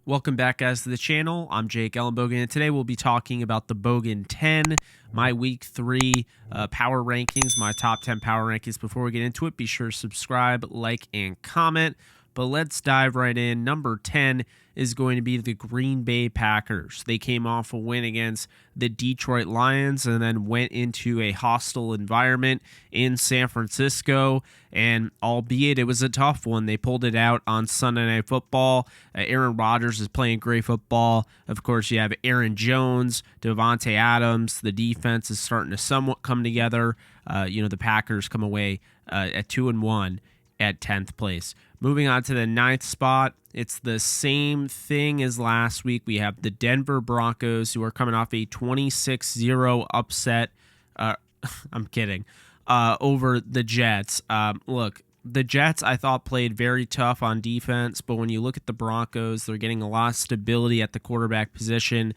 Welcome back, guys, to the channel. I'm Jake Ellenbogen, and today we'll be talking about the Bogen 10, my Week 3 power rankings, my top 10 power rankings. Before we get into it, be sure to subscribe, like, and comment. But let's dive right in. Number 10 is going to be the Green Bay Packers. They came off a win against the Detroit Lions and then went into a hostile environment in San Francisco. And albeit it was a tough one, they pulled it out on Sunday Night Football. Aaron Rodgers is playing great football. Of course, you have Aaron Jones, Devontae Adams. The defense is starting to somewhat come together. The Packers come away at 2-1 at 10th place. Moving on to the 9th spot, it's the same thing as last week. We have the Denver Broncos, who are coming off a 26-0 upset. I'm kidding. Over the Jets. Look, the Jets, I thought, played very tough on defense, but when you look at the Broncos, they're getting a lot of stability at the quarterback position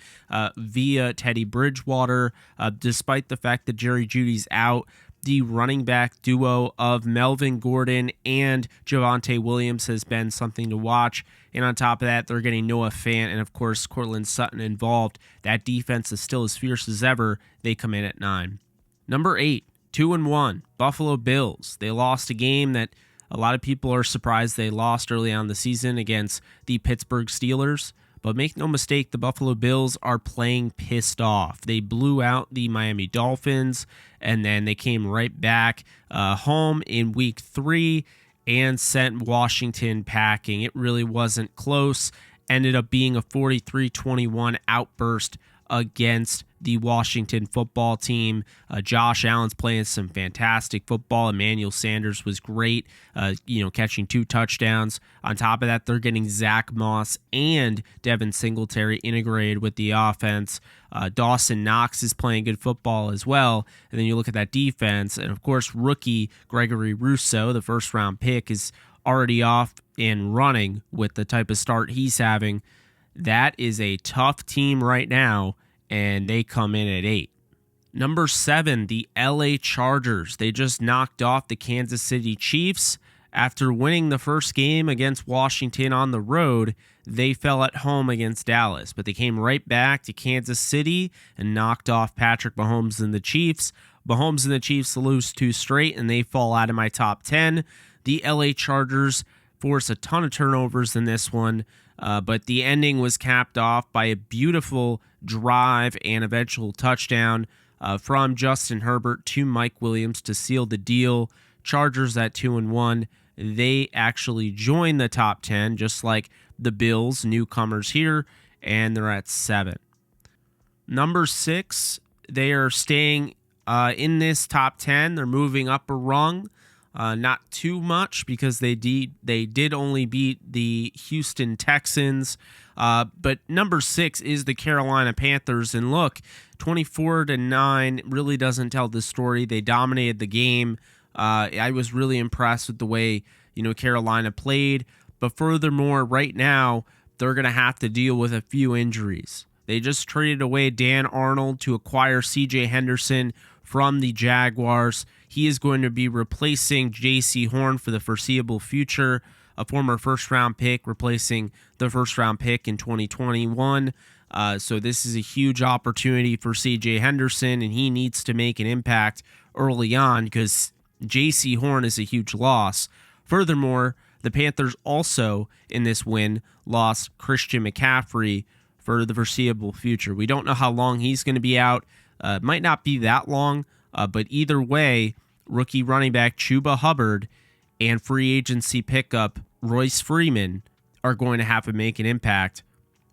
via Teddy Bridgewater. Despite the fact that Jerry Jeudy's out, the running back duo of Melvin Gordon and Javonte Williams has been something to watch. And on top of that, they're getting Noah Fant and, of course, Courtland Sutton involved. That defense is still as fierce as ever. They come in at 9. Number 8, 2-1, Buffalo Bills. They lost a game that a lot of people are surprised they lost early on in the season against the Pittsburgh Steelers. But make no mistake, the Buffalo Bills are playing pissed off. They blew out the Miami Dolphins, and then they came right back home in Week 3 and sent Washington packing. It really wasn't close. Ended up being a 43-21 outburst against the Washington football team. Josh Allen's playing some fantastic football. Emmanuel Sanders was great, catching 2 touchdowns. On top of that, they're getting Zach Moss and Devin Singletary integrated with the offense. Dawson Knox is playing good football as well. And then you look at that defense, and of course, rookie Gregory Rousseau, the first-round pick, is already off and running with the type of start he's having. That is a tough team right now, and they come in at 8. Number 7, the LA Chargers. They just knocked off the Kansas City Chiefs. After winning the first game against Washington on the road, they fell at home against Dallas, but they came right back to Kansas City and knocked off Patrick Mahomes and the Chiefs. Mahomes and the Chiefs lose 2 straight, and they fall out of my top 10. The LA Chargers force a ton of turnovers in this one. But the ending was capped off by a beautiful drive and eventual touchdown from Justin Herbert to Mike Williams to seal the deal. Chargers at 2-1. They actually join the top 10, just like the Bills, newcomers here, and they're at 7. Number 6, they are staying in this top 10. They're moving up a rung. Not too much because they did only beat the Houston Texans. But number 6 is the Carolina Panthers. And look, 24-9 really doesn't tell the story. They dominated the game. I was really impressed with the way, Carolina played. But furthermore, right now, they're going to have to deal with a few injuries. They just traded away Dan Arnold to acquire C.J. Henderson from the Jaguars. He is going to be replacing J.C. Horn for the foreseeable future, a former first-round pick replacing the first-round pick in 2021. So this is a huge opportunity for C.J. Henderson, and he needs to make an impact early on because J.C. Horn is a huge loss. Furthermore, the Panthers also, in this win, lost Christian McCaffrey for the foreseeable future. We don't know how long he's going to be out. Might not be that long, but either way, rookie running back Chuba Hubbard and free agency pickup Royce Freeman are going to have to make an impact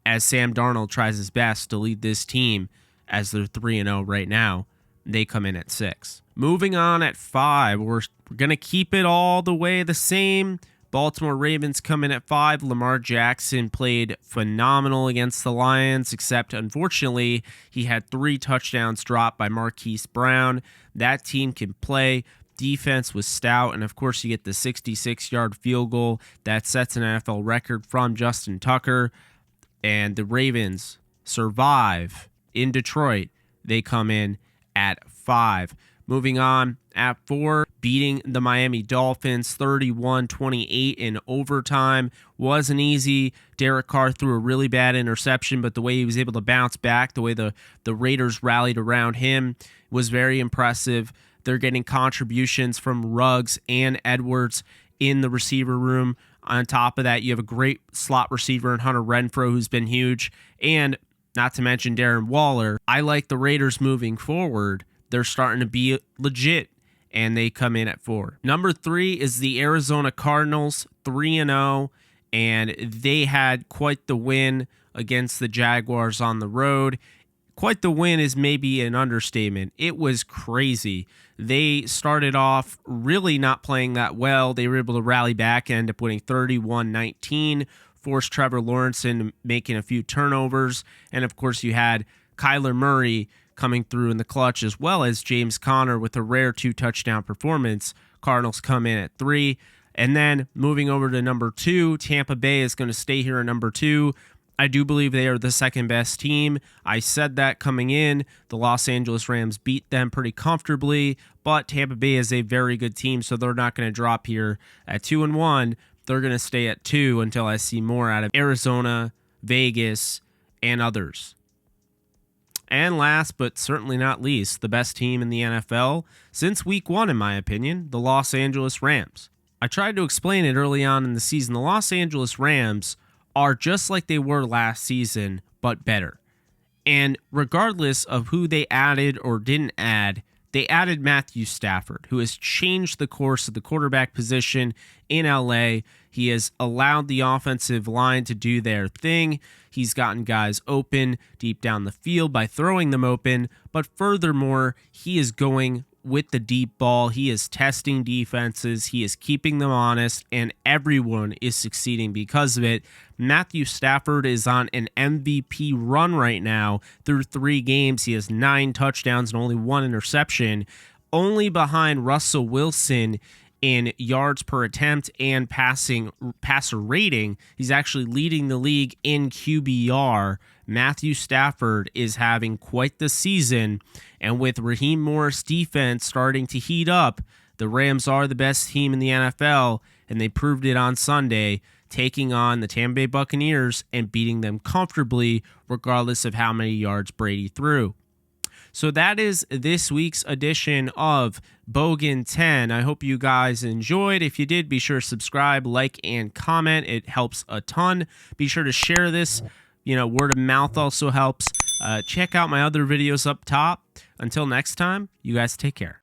as Sam Darnold tries his best to lead this team as they're 3-0 right now. They come in at 6. Moving on at 5, we're going to keep it all the way the same. Baltimore Ravens come in at 5. Lamar Jackson played phenomenal against the Lions, except unfortunately he had 3 touchdowns dropped by Marquise Brown. That team can play. Defense was stout, and of course you get the 66-yard field goal that sets an NFL record from Justin Tucker. And the Ravens survive in Detroit. They come in at 5. Moving on at 4, beating the Miami Dolphins 31-28 in overtime. Wasn't easy. Derek Carr threw a really bad interception, but the way he was able to bounce back, the way the Raiders rallied around him was very impressive. They're getting contributions from Ruggs and Edwards in the receiver room. On top of that, you have a great slot receiver in Hunter Renfrow, who's been huge, and not to mention Darren Waller. I like the Raiders moving forward. They're starting to be legit, and they come in at 4. Number 3 is the Arizona Cardinals, 3-0, and they had quite the win against the Jaguars on the road. Quite the win is maybe an understatement. It was crazy. They started off really not playing that well. They were able to rally back and end up winning 31-19, forced Trevor Lawrence into making a few turnovers. And of course, you had Kyler Murray coming through in the clutch, as well as James Conner with a rare 2-touchdown performance. Cardinals come in at 3. And then moving over to number 2, Tampa Bay is going to stay here at number 2. I do believe they are the second best team. I said that coming in. The Los Angeles Rams beat them pretty comfortably, but Tampa Bay is a very good team, so they're not going to drop here at 2-1. They're going to stay at 2 until I see more out of Arizona, Vegas, and others. And last but certainly not least, the best team in the NFL since week 1, in my opinion, the Los Angeles Rams. I tried to explain it early on in the season. The Los Angeles Rams are just like they were last season, but better. And regardless of who they added or didn't add, they added Matthew Stafford, who has changed the course of the quarterback position in LA. He has allowed the offensive line to do their thing. He's gotten guys open deep down the field by throwing them open. But furthermore, he is going with the deep ball. He is testing defenses. He is keeping them honest, and everyone is succeeding because of it. Matthew Stafford is on an MVP run right now through 3 games. He has 9 touchdowns and only 1 interception, only behind Russell Wilson in yards per attempt and passer rating. He's actually leading the league in QBR. Matthew Stafford is having quite the season, and with Raheem Morris' defense starting to heat up, the Rams are the best team in the NFL, and they proved it on Sunday, taking on the Tampa Bay Buccaneers and beating them comfortably, regardless of how many yards Brady threw. So that is this week's edition of Bogen 10. I hope you guys enjoyed. If you did, be sure to subscribe, like, and comment. It helps a ton. Be sure to share this. Word of mouth also helps. Check out my other videos up top. Until next time, you guys take care.